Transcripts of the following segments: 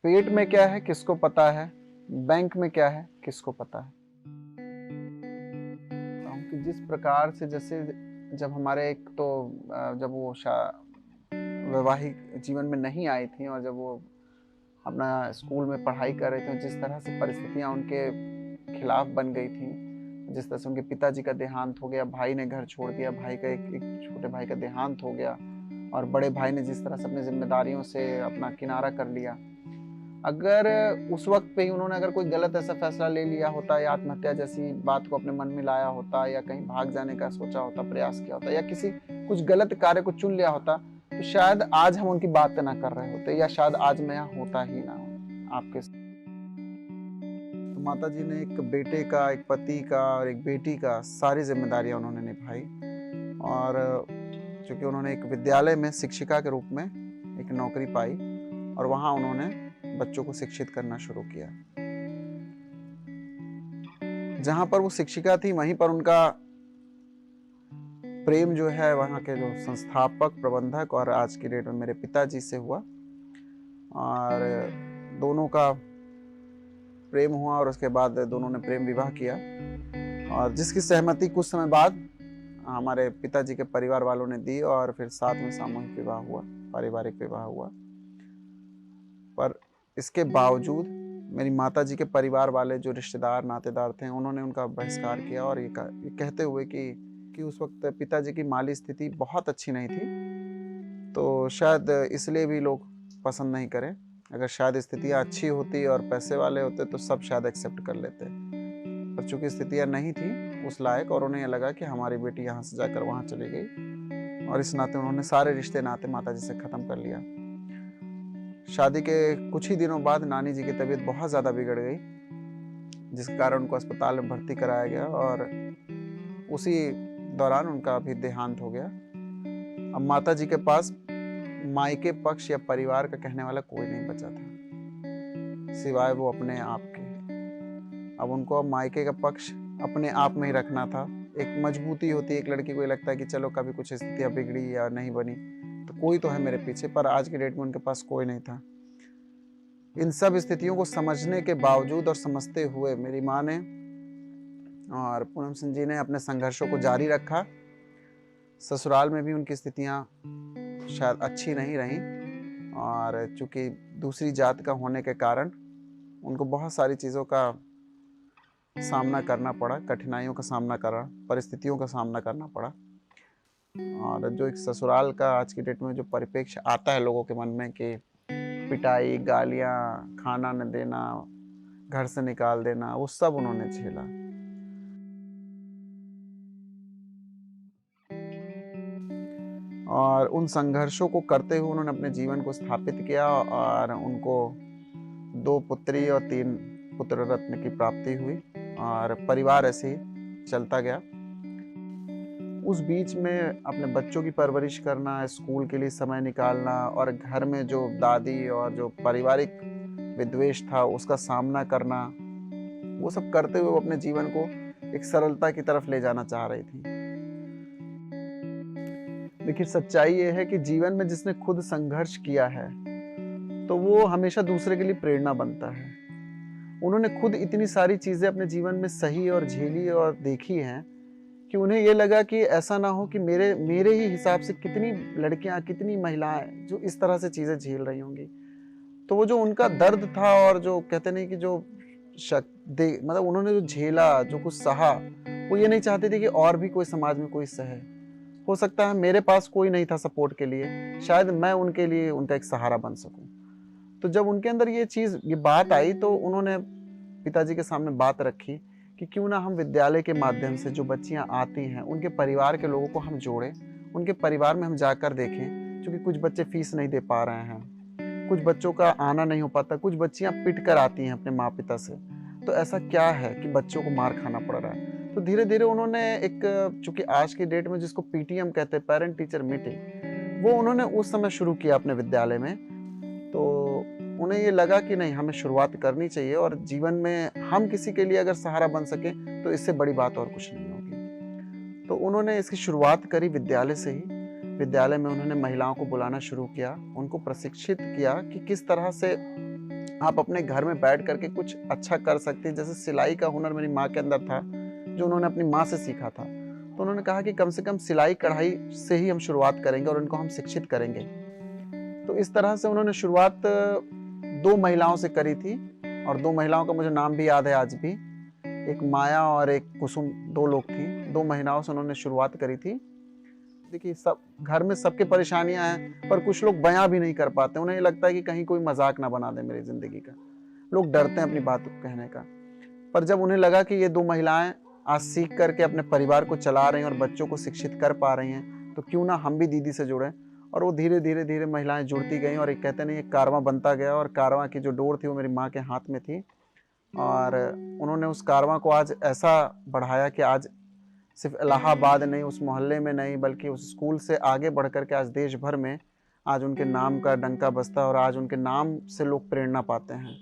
पेट में क्या है किसको पता है, बैंक में क्या है किसको पता है। कि जिस प्रकार से जैसे जब हमारे एक तो जब वो वैवाहिक जीवन में नहीं आई थी और जब वो अपना स्कूल में पढ़ाई कर रहे थे, जिस तरह से परिस्थितियाँ उनके खिलाफ बन गई थी, जिस तरह से उनके पिताजी का देहांत हो गया, भाई ने घर छोड़ दिया, भाई का एक छोटे भाई का देहांत हो गया और बड़े भाई ने जिस तरह से अपनी जिम्मेदारियों से अपना किनारा कर लिया। अगर उस वक्त पे ही उन्होंने अगर कोई गलत ऐसा फैसला ले लिया होता या आत्महत्या जैसी बात को अपने मन में लाया होता या कहीं भाग जाने का सोचा होता, प्रयास किया होता या किसी कुछ गलत कार्य को चुन लिया होता, तो शायद आज हम उनकी बात ना कर रहे होते या शायद आज मैं यहाँ होता ही ना आपके साथ। तो माता जी ने एक बेटे का, एक पति का और एक बेटी का सारी जिम्मेदारियां उन्होंने निभाई और चूंकि उन्होंने एक विद्यालय में शिक्षिका के रूप में एक नौकरी पाई और वहां उन्होंने बच्चों को शिक्षित करना शुरू किया। जहां पर वो शिक्षिका थी वहीं पर उनका प्रेम जो है वहां के जो संस्थापक, प्रबंधक और आज की डेट में मेरे पिताजी से हुआ और दोनों का प्रेम हुआ और उसके बाद दोनों ने प्रेम विवाह किया और जिसकी सहमति कुछ समय बाद हमारे पिताजी के परिवार वालों ने दी और फिर साथ में सामूहिक विवाह हुआ, पारिवारिक विवाह हुआ। पर इसके बावजूद मेरी माता जी के परिवार वाले जो रिश्तेदार नातेदार थे उन्होंने उनका बहिष्कार किया और ये कहते हुए कि उस वक्त पिताजी की माली स्थिति बहुत अच्छी नहीं थी, तो शायद इसलिए भी लोग पसंद नहीं करें। अगर शायद स्थितियाँ अच्छी होती और पैसे वाले होते तो सब शायद एक्सेप्ट कर लेते, पर चूंकि स्थितियाँ नहीं थी उस लायक और उन्हें लगा कि हमारी बेटी यहाँ से जाकर वहाँ चली गई और इस नाते उन्होंने सारे रिश्ते नाते माता जी से ख़त्म कर लिया। शादी के कुछ ही दिनों बाद नानी जी की तबीयत बहुत ज़्यादा बिगड़ गई, जिसके कारण उनको अस्पताल में भर्ती कराया गया और उसी दौरान उनका भी देहांत हो गया। अब माता जी के पास मायके पक्ष या परिवार का कहने वाला कोई नहीं बचा था सिवाय वो अपने आप के। अब उनको मायके का पक्ष अपने आप में ही रखना था। एक मजबूती होती है, एक लड़की को लगता है कि चलो कभी कुछ स्थितियाँ बिगड़ी या नहीं बनी तो कोई तो है मेरे पीछे, पर आज की डेट में उनके पास कोई नहीं था। इन सब स्थितियों को समझने के बावजूद और समझते हुए मेरी माँ ने और पूनम सिंह जी ने अपने संघर्षों को जारी रखा। ससुराल में भी उनकी स्थितियाँ शायद अच्छी नहीं रहीं और चूंकि दूसरी जात का होने के कारण उनको बहुत सारी चीज़ों का सामना करना पड़ा, कठिनाइयों का सामना करना, परिस्थितियों का सामना करना पड़ा। और जो एक ससुराल का आज की डेट में जो परिप्रेक्ष्य आता है लोगों के मन में कि पिटाई, गालियाँ, खाना न देना, घर से निकाल देना, वो सब उन्होंने झेला। और उन संघर्षों को करते हुए उन्होंने अपने जीवन को स्थापित किया और उनको 2 पुत्री और 3 पुत्र रत्न की प्राप्ति हुई और परिवार ऐसे ही चलता गया। उस बीच में अपने बच्चों की परवरिश करना, स्कूल के लिए समय निकालना और घर में जो दादी और जो पारिवारिक विद्वेष था उसका सामना करना, वो सब करते हुए वो अपने जीवन को एक सरलता की तरफ ले जाना चाह रही थी। देखिए सच्चाई ये है कि जीवन में जिसने खुद संघर्ष किया है तो वो हमेशा दूसरे के लिए प्रेरणा बनता है। उन्होंने खुद इतनी सारी चीजें अपने जीवन में सही और झेली और देखी हैं कि उन्हें ये लगा कि ऐसा ना हो कि मेरे मेरे ही हिसाब से कितनी लड़कियां, कितनी महिलाएं जो इस तरह से चीजें झेल रही होंगी। तो वो जो उनका दर्द था और जो कहते नहीं कि जो मतलब उन्होंने जो झेला, जो कुछ सहा, वो ये नहीं चाहते थे कि और भी कोई समाज में कोई सहे। हो सकता है मेरे पास कोई नहीं था सपोर्ट के लिए, शायद मैं उनके लिए उनका एक सहारा बन सकूं। तो जब उनके अंदर ये बात आई तो उन्होंने पिताजी के सामने बात रखी कि क्यों ना हम विद्यालय के माध्यम से जो बच्चियां आती हैं उनके परिवार के लोगों को हम जोड़ें, उनके परिवार में हम जाकर देखें। क्योंकि कुछ बच्चे फीस नहीं दे पा रहे हैं, कुछ बच्चों का आना नहीं हो पाता, कुछ बच्चियां पिट कर आती हैं अपने माँ पिता से, तो ऐसा क्या है कि बच्चों को मार खाना पड़ रहा है। तो धीरे धीरे उन्होंने एक, चूंकि आज की डेट में जिसको पीटीएम कहते हैं, पेरेंट टीचर मीटिंग, वो उन्होंने उस समय शुरू किया अपने विद्यालय में। तो उन्हें ये लगा कि नहीं, हमें शुरुआत करनी चाहिए और जीवन में हम किसी के लिए अगर सहारा बन सके तो इससे बड़ी बात और कुछ नहीं होगी। तो उन्होंने इसकी शुरुआत करी विद्यालय से ही। विद्यालय में उन्होंने महिलाओं को बुलाना शुरू किया, उनको प्रशिक्षित किया कि किस तरह से आप अपने घर में बैठ करके कुछ अच्छा कर सकते हैं। जैसे सिलाई का हुनर मेरी माँ के अंदर था, जो उन्होंने अपनी माँ से सीखा था। तो उन्होंने कहा कि कम से कम सिलाई कढ़ाई से ही हम शुरुआत करेंगे और इनको हम शिक्षित करेंगे। तो इस तरह से उन्होंने शुरुआत 2 महिलाओं से करी थी, और 2 महिलाओं का मुझे नाम भी याद है आज भी। एक माया और एक कुसुम, 2 लोग थी। 2 महिलाओं से उन्होंने शुरुआत करी थी। देखिए, सब घर में सबके परेशानियां हैं, पर कुछ लोग बयां भी नहीं कर पाते। उन्हें लगता है कि कहीं कोई मजाक ना बना दे मेरी जिंदगी का। लोग डरते हैं अपनी बात कहने का। पर जब उन्हें लगा कि ये 2 महिलाएं आज सीख करके अपने परिवार को चला रही हैं और बच्चों को शिक्षित कर पा रही हैं, तो क्यों ना हम भी दीदी से जुड़ें। और वो धीरे धीरे धीरे महिलाएं जुड़ती गईं, और एक कहते नहीं, एक कारवां बनता गया। और कारवां की जो डोर थी वो मेरी माँ के हाथ में थी, और उन्होंने उस कारवां को आज ऐसा बढ़ाया कि आज सिर्फ इलाहाबाद नहीं, उस मोहल्ले में नहीं, बल्कि उस स्कूल से आगे बढ़ कर के आज देश भर में आज उनके नाम का डंका बजता है, और आज उनके नाम से लोग प्रेरणा पाते हैं।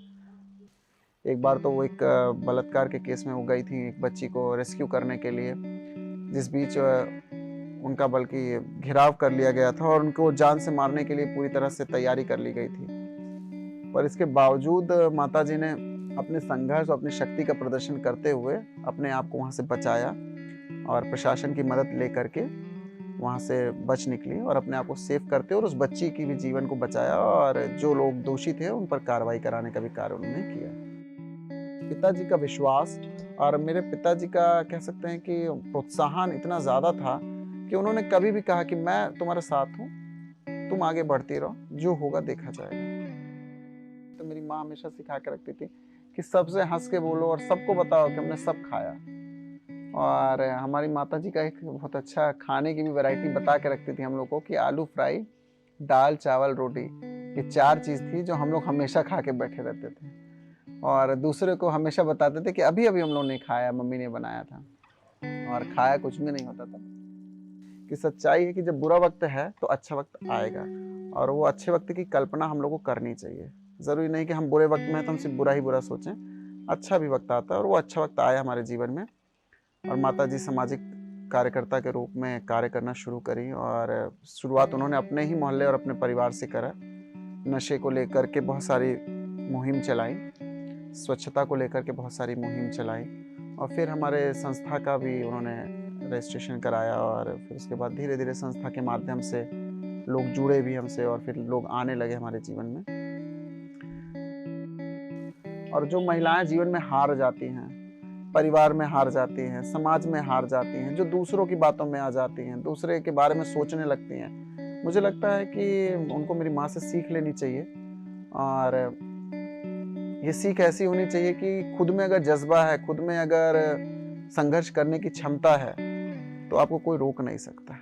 एक बार तो वो एक बलात्कार के केस में वो गई थी एक बच्ची को रेस्क्यू करने के लिए, जिस बीच उनका बल्कि घिराव कर लिया गया था और उनको जान से मारने के लिए पूरी तरह से तैयारी कर ली गई थी। पर इसके बावजूद माताजी ने अपने संघर्ष और अपनी शक्ति का प्रदर्शन करते हुए अपने आप को वहाँ से बचाया, और प्रशासन की मदद लेकर के वहाँ से बच निकली और अपने आप को सेव करते और उस बच्ची की भी जीवन को बचाया, और जो लोग दोषी थे उन पर कार्रवाई कराने का भी कार्य उन्होंने किया। पिताजी का विश्वास और मेरे पिताजी का कह सकते हैं कि प्रोत्साहन इतना ज़्यादा था कि उन्होंने कभी भी कहा कि मैं तुम्हारे साथ हूँ, तुम आगे बढ़ती रहो, जो होगा देखा जाएगा। तो मेरी माँ हमेशा सिखा के रखती थी कि सबसे हंस के बोलो और सबको बताओ कि हमने सब खाया। और हमारी माताजी का एक बहुत अच्छा खाने की भी वैरायटी बता के रखती थी हम लोग को कि आलू फ्राई, दाल चावल रोटी, ये 4 चीज़ थी जो हम लोग हमेशा खा के बैठे रहते थे, और दूसरे को हमेशा बताते थे कि अभी अभी हम लोग ने खाया, मम्मी ने बनाया था, और खाया कुछ भी नहीं होता था। कि सच्चाई है कि जब बुरा वक्त है तो अच्छा वक्त आएगा, और वो अच्छे वक्त की कल्पना हम लोग को करनी चाहिए। ज़रूरी नहीं कि हम बुरे वक्त में हैं तो हम सिर्फ बुरा ही बुरा सोचें, अच्छा भी वक्त आता है, और वो अच्छा वक्त आया हमारे जीवन में। और माताजी सामाजिक कार्यकर्ता के रूप में कार्य करना शुरू करी, और शुरुआत उन्होंने अपने ही मोहल्ले और अपने परिवार से करा। नशे को लेकर के बहुत सारी मुहिम चलाई, स्वच्छता को लेकर के बहुत सारी मुहिम चलाई, और फिर हमारे संस्था का भी उन्होंने रजिस्ट्रेशन कराया, और फिर उसके बाद धीरे धीरे संस्था के माध्यम से लोग जुड़े भी हमसे, और फिर लोग आने लगे हमारे जीवन में। और जो महिलाएं जीवन में हार जाती हैं, परिवार में हार जाती हैं, समाज में हार जाती हैं, जो दूसरों की बातों में आ जाती हैं, दूसरे के बारे में सोचने लगती हैं, मुझे लगता है कि उनको मेरी माँ से सीख लेनी चाहिए। और ये सीख ऐसी होनी चाहिए कि खुद में अगर जज्बा है, खुद में अगर संघर्ष करने की क्षमता है, तो आपको कोई रोक नहीं सकता।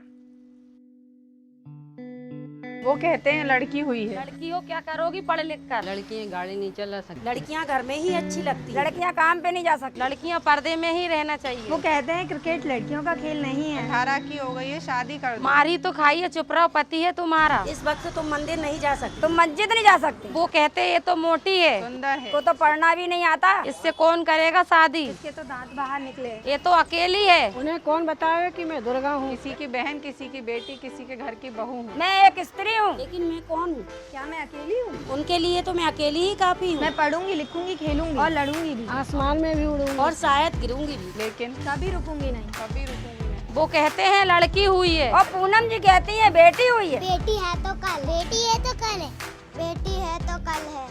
वो कहते हैं लड़की हुई है, लड़की हो क्या करोगी पढ़ लिख कर। लड़कियां गाड़ी नहीं चला सकती, लड़कियां घर में ही अच्छी लगती है, लड़कियां काम पे नहीं जा सकती, लड़कियां पर्दे में ही रहना चाहिए। वो कहते हैं क्रिकेट लड़कियों का खेल नहीं है। 18 की हो गई है, शादी कर दो। मारी तो खाई है, चुप रहो, पति है तुम्हारा। इस वक्त तुम मंदिर नहीं जा सकते, तुम मस्जिद नहीं जा सकते। वो कहते हैं ये तो मोटी है, सुंदर है, को तो पढ़ना भी नहीं आता, इससे कौन करेगा शादी। इसके तो दांत बाहर निकले। ये तो अकेली है। उन्हें कौन बतावे कि मैं दुर्गा हूँ। किसी की बहन, किसी की बेटी, किसी के घर की बहू हूँ। मैं एक स्त्री हूँ। लेकिन मैं कौन हूँ? क्या मैं अकेली हूँ? उनके लिए तो मैं अकेली ही काफी हूँ। मैं पढ़ूंगी, लिखूंगी, खेलूंगी और लड़ूंगी भी, आसमान में भी उड़ूंगी और शायद गिरूंगी भी, लेकिन कभी रुकूंगी नहीं। कभी रुकूंगी नहीं। वो कहते हैं लड़की हुई है, और पूनम जी कहती है बेटी हुई है। बेटी है तो कल, बेटी है तो कल है, बेटी है तो कल है।